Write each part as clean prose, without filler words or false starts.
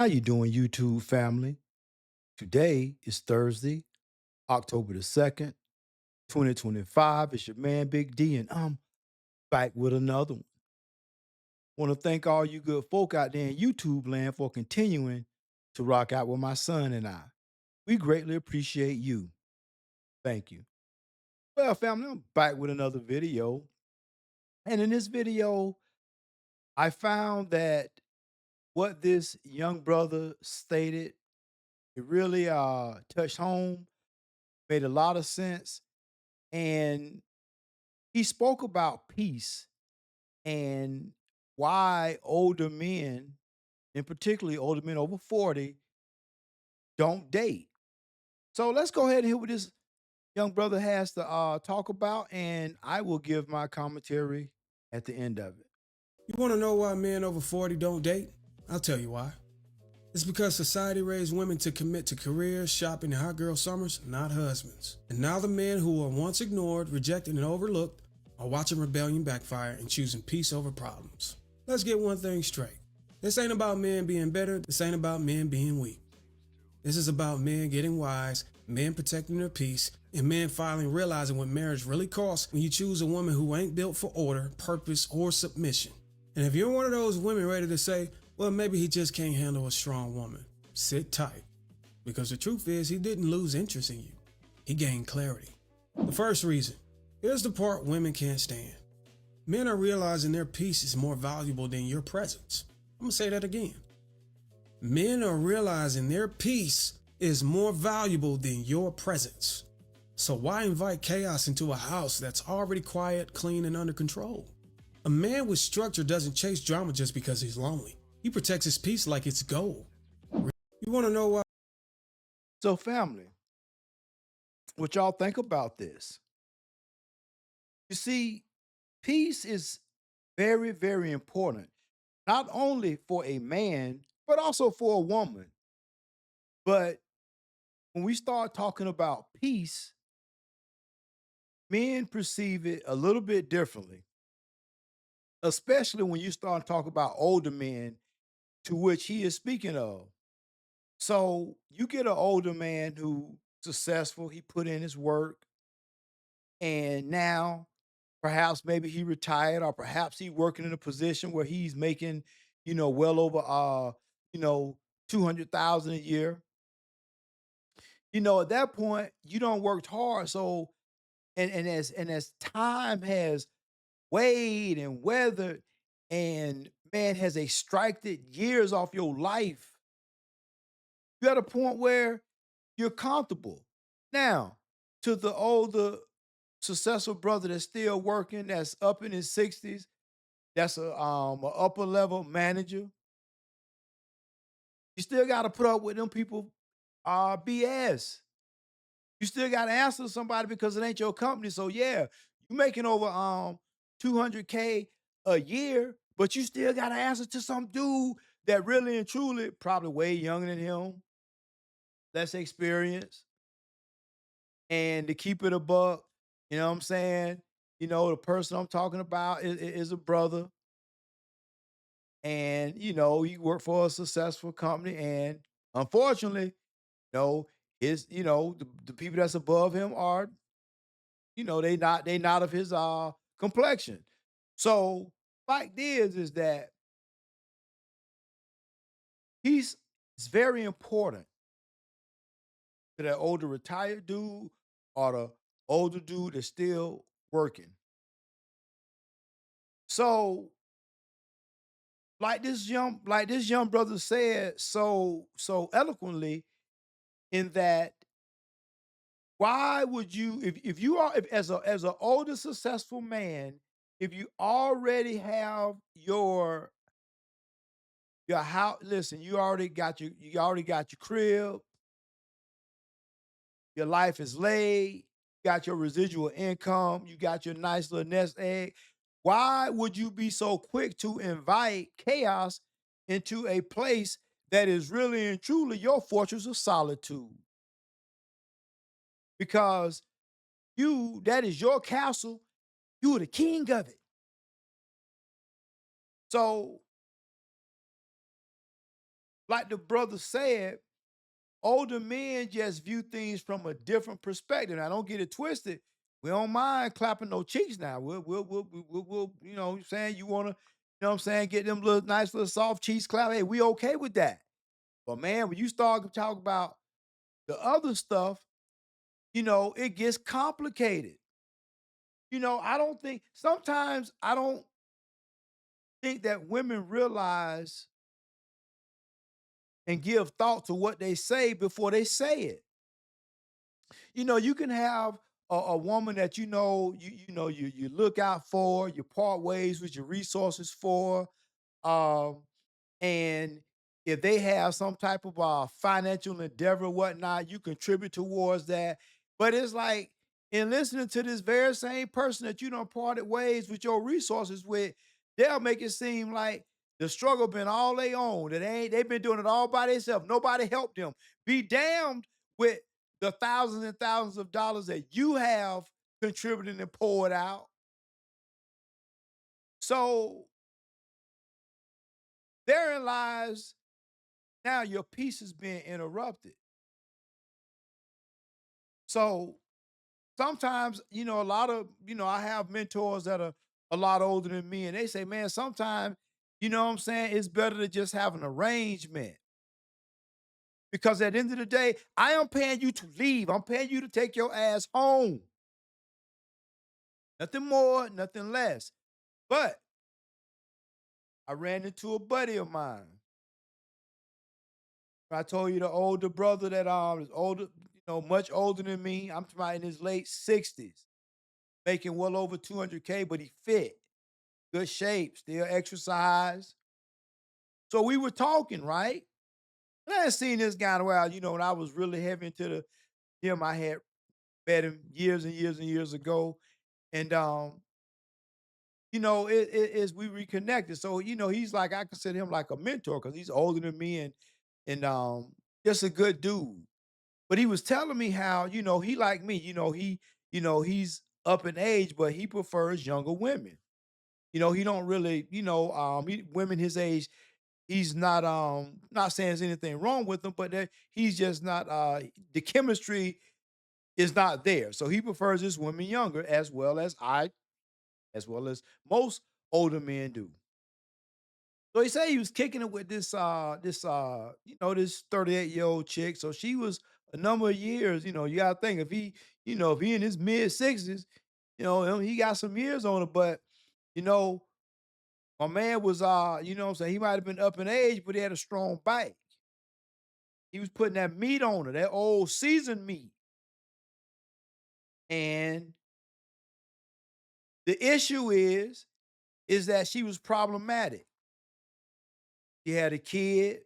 How you doing, YouTube family? Today is Thursday, October the 2nd, 2025. It's your man Big D, and I'm back with another one. Want to thank all you good folk out there in YouTube land for continuing to rock out with my son and I. We greatly appreciate you. Thank you. Well, family, I'm back with another video. And in this video, I found that what this young brother stated, it really touched home, made a lot of sense. And he spoke about peace and why older men, and particularly older men over 40, don't date. So let's go ahead and hear what this young brother has to talk about, and I will give my commentary at the end of it. You want to know why men over 40 don't date? I'll tell you why. It's because society raised women to commit to careers, shopping, and hot girl summers, not husbands. And now the men who were once ignored, rejected, and overlooked are watching rebellion backfire and choosing peace over problems. Let's get one thing straight. This ain't about men being better, this ain't about men being weak. This is about men getting wise, men protecting their peace, and men finally realizing what marriage really costs when you choose a woman who ain't built for order, purpose, or submission. And if you're one of those women ready to say, well, maybe he just can't handle a strong woman, sit tight. Because the truth is, he didn't lose interest in you. He gained clarity. The first reason, here's the part women can't stand. Men are realizing their peace is more valuable than your presence. I'm gonna say that again. Men are realizing their peace is more valuable than your presence. So why invite chaos into a house that's already quiet, clean, and under control? A man with structure doesn't chase drama just because he's lonely. He protects his peace like it's gold. You want to know why? So, family, what y'all think about this? You see, peace is very, very important, not only for a man, but also for a woman. But when we start talking about peace, men perceive it a little bit differently, especially when you start talking about older men, to which he is speaking of. So you get an older man who successful, he put in his work, and now perhaps maybe he retired, or perhaps he working in a position where he's making, well over you know, 200,000 a year. At that point, you don't worked hard. So and as time has weighed and weathered, and man has extracted years off your life, you're at a point where you're comfortable. Now, to the older successful brother that's still working, that's up in his 60s, that's a upper level manager, you still gotta put up with them people BS. You still gotta answer to somebody because it ain't your company. So yeah, you making over 200K a year, but you still gotta answer to some dude that really and truly probably way younger than him, less experience. And to keep it a buck, you know what I'm saying? The person I'm talking about is a brother, and he worked for a successful company, and unfortunately, is the people that's above him are, they not of his complexion. So fact is that he's it's very important to that older retired dude or the older dude that's still working. So like this young brother said so eloquently, in that, why would you, if you are, if as an older successful man, if you already have your house, listen, you already got your crib, your life is laid, got your residual income, you got your nice little nest egg. Why would you be so quick to invite chaos into a place that is really and truly your fortress of solitude? Because that is your castle. You are the king of it. So, like the brother said, older men just view things from a different perspective. Now, don't get it twisted. We don't mind clapping no cheeks now. We'll you know what I'm saying? You want to, you know what I'm saying, get them little nice little soft cheeks clap. Hey, we okay with that. But man, when you start to talk about the other stuff, it gets complicated. I don't think sometimes I don't think that women realize and give thought to what they say before they say it. You can have a woman that you look out for, you part ways with your resources for, um, and if they have some type of financial endeavor, whatnot, you contribute towards that. But it's like in listening to this very same person that you don't parted ways with your resources with, they'll make it seem like the struggle been all they own. That they've been doing it all by themselves. Nobody helped them. Be damned with the thousands and thousands of dollars that you have contributed and poured out. So therein lies now your peace is being interrupted. So sometimes, a lot of, I have mentors that are a lot older than me, and they say, man, sometimes, what I'm saying, it's better to just have an arrangement. Because at the end of the day, I am paying you to leave. I'm paying you to take your ass home. Nothing more, nothing less. But I ran into a buddy of mine. I told you the older brother that is older, much older than me. I'm talking about in his late 60s, making well over 200K, but he fit, good shape, still exercise. So we were talking, right? And I had seen this guy in a while, when I was really heavy into the gym. I had met him years and years and years ago. And as we reconnected. So, he's like, I consider him like a mentor because he's older than me and just a good dude. But he was telling me how, he like me, he's up in age, but he prefers younger women. He don't really, women his age, he's not saying there's anything wrong with them, but that he's just not the chemistry is not there. So he prefers his women younger as well as most older men do. So he said he was kicking it with this 38-year-old chick. So she was a number of years, you gotta think if he in his mid 60s, he got some years on it. But, you know, my man was what I'm saying, he might have been up in age, but he had a strong bite. He was putting that meat on her, that old seasoned meat. And the issue is that she was problematic. She had a kid,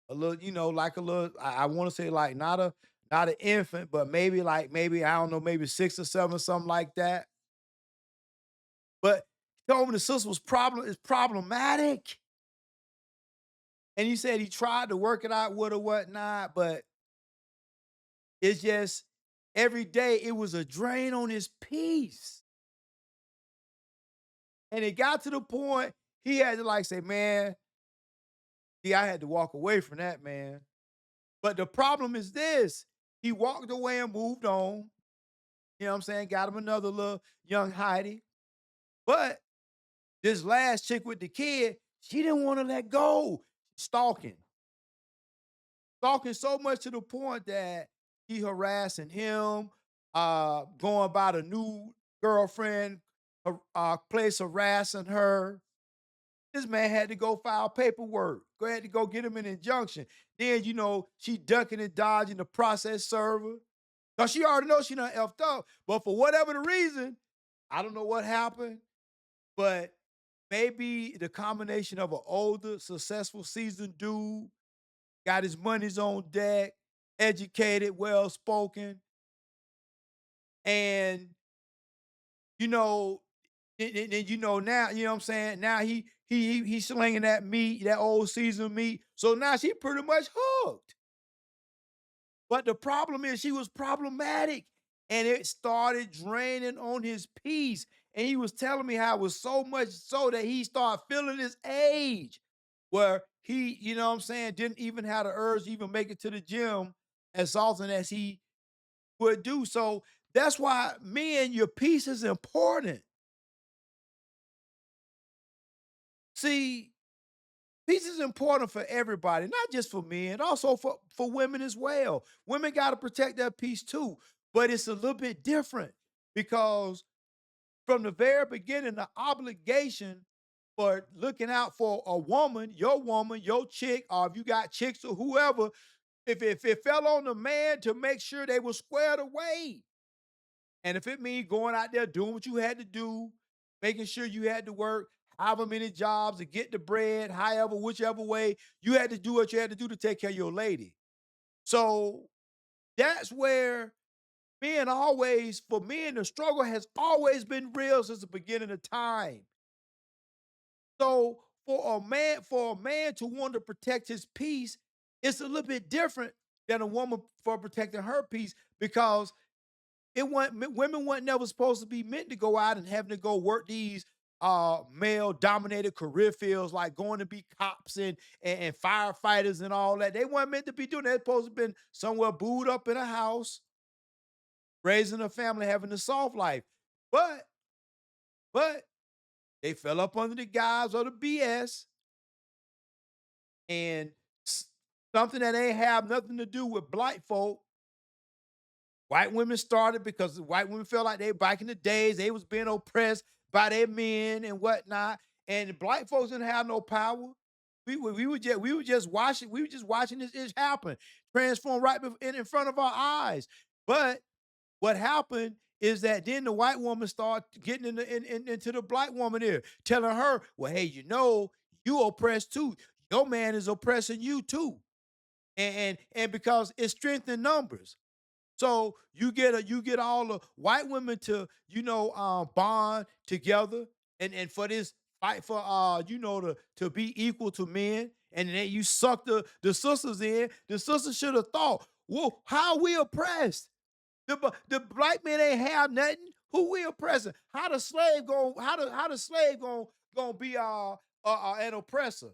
a little, like a little, I want to say like not an infant, but maybe I don't know, maybe 6 or 7 or something like that. But he told me the sister is problematic. And he said he tried to work it out with her, whatnot, but it's just every day it was a drain on his peace. And it got to the point he had to like say, man, I had to walk away from that, man. But the problem is this: he walked away and moved on. You know what I'm saying? Got him another little young Heidi. But this last chick with the kid, she didn't want to let go. Stalking. Stalking so much to the point that he harassing him, going about a new girlfriend, place harassing her. This man had to go file paperwork. Go ahead to go get him an injunction. Then, she ducking and dodging the process server. Cause she already knows she done effed up. But for whatever the reason, I don't know what happened, but maybe the combination of an older, successful, seasoned dude, got his money's on deck, educated, well spoken, and you know, and now, you know what I'm saying? Now he's slinging that meat, that old seasoned meat. So now she pretty much hooked. But the problem is she was problematic and it started draining on his peace. And he was telling me how it was so much so that he started feeling his age, where he, you know what I'm saying, didn't even have the urge to even make it to the gym as often as he would do. So that's why men, your peace is important. See, peace is important for everybody, not just for men, also for women as well. Women got to protect their peace too, but it's a little bit different because from the very beginning, the obligation for looking out for a woman, your chick, or if you got chicks or whoever, if it fell on the man to make sure they were squared away. And if it means going out there doing what you had to do, making sure you had to work however many jobs to get the bread, however, whichever way, you had to do what you had to do to take care of your lady. So that's where men always, for men, the struggle has always been real since the beginning of time. So for a man to want to protect his peace, it's a little bit different than a woman for protecting her peace because women weren't never supposed to be meant to go out and having to go work these male dominated career fields like going to be cops and firefighters and all that. They weren't meant to be doing that. They're supposed to have been somewhere booed up in a house, raising a family, having a soft life. But but they fell up under the guise of the BS and s- something that ain't have nothing to do with black folk. White women started because the white women felt like they back in the days they was being oppressed by their men and whatnot, and the black folks didn't have no power. We were just watching this ish happen, transform right in front of our eyes. But what happened is that then the white woman started getting into the black woman ear, telling her, "Well, hey, you oppressed too. Your man is oppressing you too." And because it's strength in numbers. So you get all the white women to bond together and for this fight for to be equal to men, and then you suck the sisters in. The sisters should have thought, well, how we oppressed? The black men ain't have nothing. Who we oppressing? How the slave gonna be an oppressor?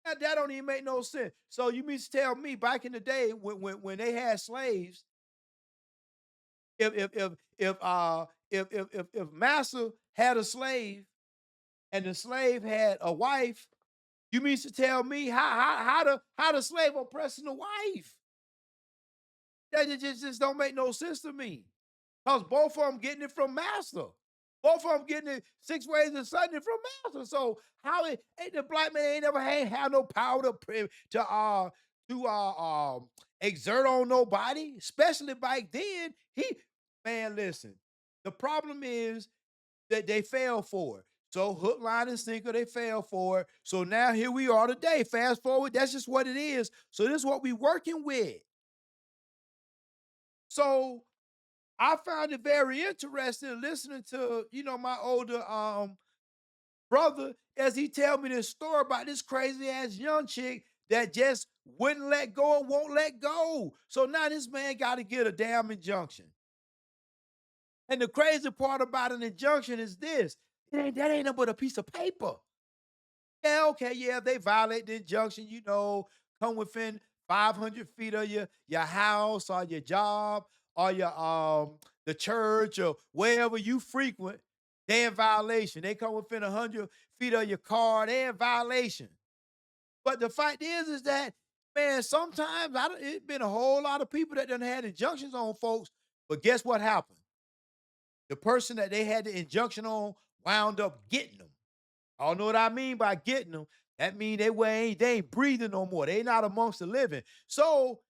That don't even make no sense. So you mean to tell me back in the day when they had slaves, if master had a slave and the slave had a wife, you mean to tell me how the slave oppressing the wife? That just don't make no sense to me. Cause both of them getting it from master. Both of them getting it 6 ways of Sunday from master. So how it ain't the black man ain't never ain't have no power to exert on nobody, especially back then. Man, listen. The problem is that they fell for it. So hook, line, and sinker, they fell for it. So now here we are today. Fast forward, that's just what it is. So this is what we working with. So I found it very interesting listening to, my older brother as he tell me this story about this crazy ass young chick that just wouldn't let go and won't let go. So now this man got to get a damn injunction. And the crazy part about an injunction is this: that ain't nothing but a piece of paper. Yeah, okay, yeah, they violate the injunction, come within 500 feet of your house or your job or the church or wherever you frequent, they in violation. They come within 100 feet of your car, they in violation. But the fact is that, man, sometimes it's been a whole lot of people that done had injunctions on folks, but guess what happened? The person that they had the injunction on wound up getting them. I don't know what I mean by getting them. That mean they ain't breathing no more. They not amongst the living. So,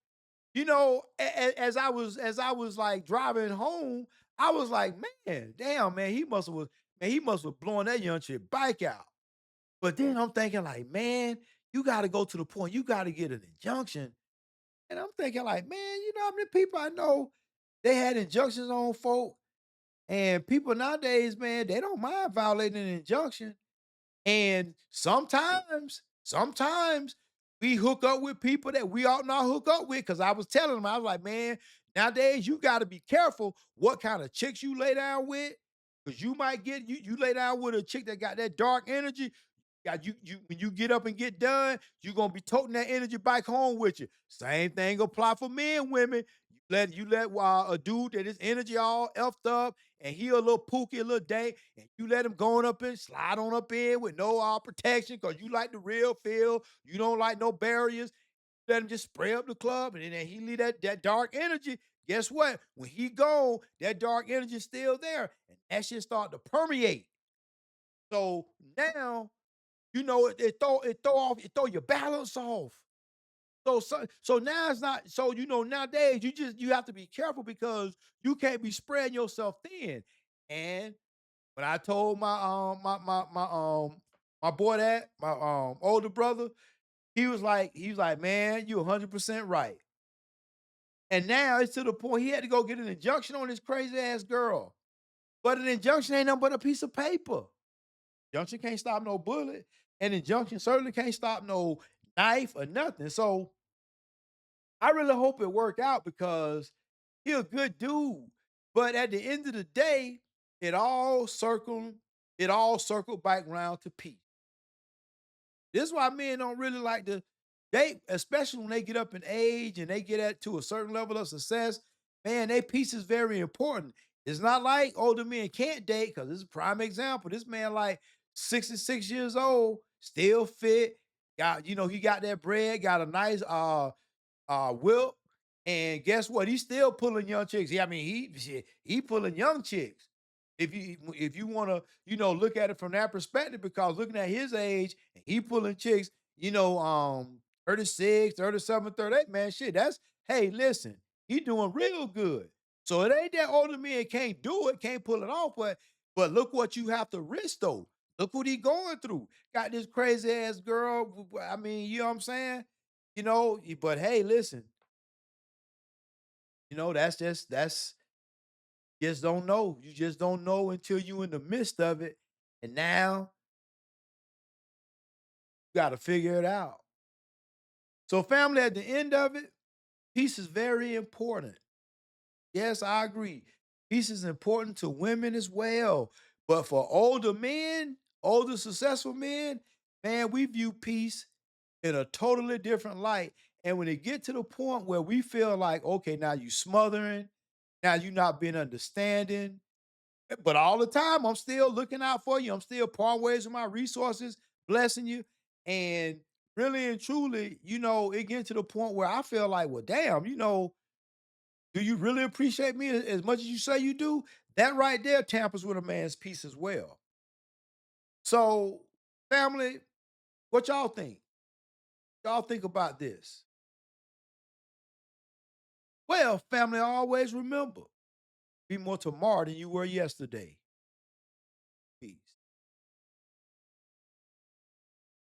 as I was like driving home, I was like, man, damn, man, he must have blown that young chick bike out. But then I'm thinking like, man, you got to go to the point. You got to get an injunction. And I'm thinking like, man, you know how many people I know they had injunctions on folk, and people nowadays, man, they don't mind violating an injunction. And sometimes we hook up with people that we ought not hook up with. Cause I was telling them, I was like, man, nowadays you gotta be careful what kind of chicks you lay down with. Cause you might get you lay down with a chick that got that dark energy. Yeah, you when you get up and get done, you're gonna be toting that energy back home with you. Same thing apply for men, women. You let a dude that his energy all effed up and he a little pooky, a little dank, and you let him go on up in, slide on up in with no protection because you like the real feel. You don't like no barriers. Let him just spray up the club, and then he leave that dark energy. Guess what? When he gone, that dark energy is still there, and that shit start to permeate. So now it throw your balance off. So now it's not so nowadays you have to be careful because you can't be spreading yourself thin. And when I told my boy that, my older brother, he was like, "Man, you 100% right." And now it's to the point he had to go get an injunction on this crazy ass girl. But an injunction ain't nothing but a piece of paper. Injunction can't stop no bullet. An injunction certainly can't stop no knife or nothing. So I really hope it work out because he a good dude. But at the end of the day, it all circled it all circled back round to peace. This is why men don't really like to date, especially when they get up in age and they get to a certain level of success. Man, their peace is very important. It's not like older men can't date because this is a prime example. This man, like 66 years old, still fit. He got that bread, got a nice Wilt, and guess what? He's still pulling young chicks. I mean, he pulling young chicks. If you want to, look at it from that perspective, because looking at his age, and he pulling chicks, 36, 37, 38, man, shit, that's hey, listen, he doing real good. So it ain't that older men can't do it, can't pull it off, but look what you have to risk though. Look what he going through. Got this crazy ass girl. I mean, you know what I'm saying? But hey, listen, that's just don't know. You just don't know until you in the midst of it. And now you gotta figure it out. So, family, at the end of it, peace is very important. Yes, I agree. Peace is important to women as well. But for older men, older successful men, man, we view peace in a totally different light. And when it get to the point where we feel like, okay, now you smothering, now you not being understanding, but all the time I'm still looking out for you. I'm still part ways with my resources, blessing you. And really and truly, it getting to the point where I feel like, well, damn, do you really appreciate me as much as you say you do? That right there tampers with a man's peace as well. So, family, what y'all think? Y'all think about this. Well, family, always remember be more tomorrow than you were yesterday.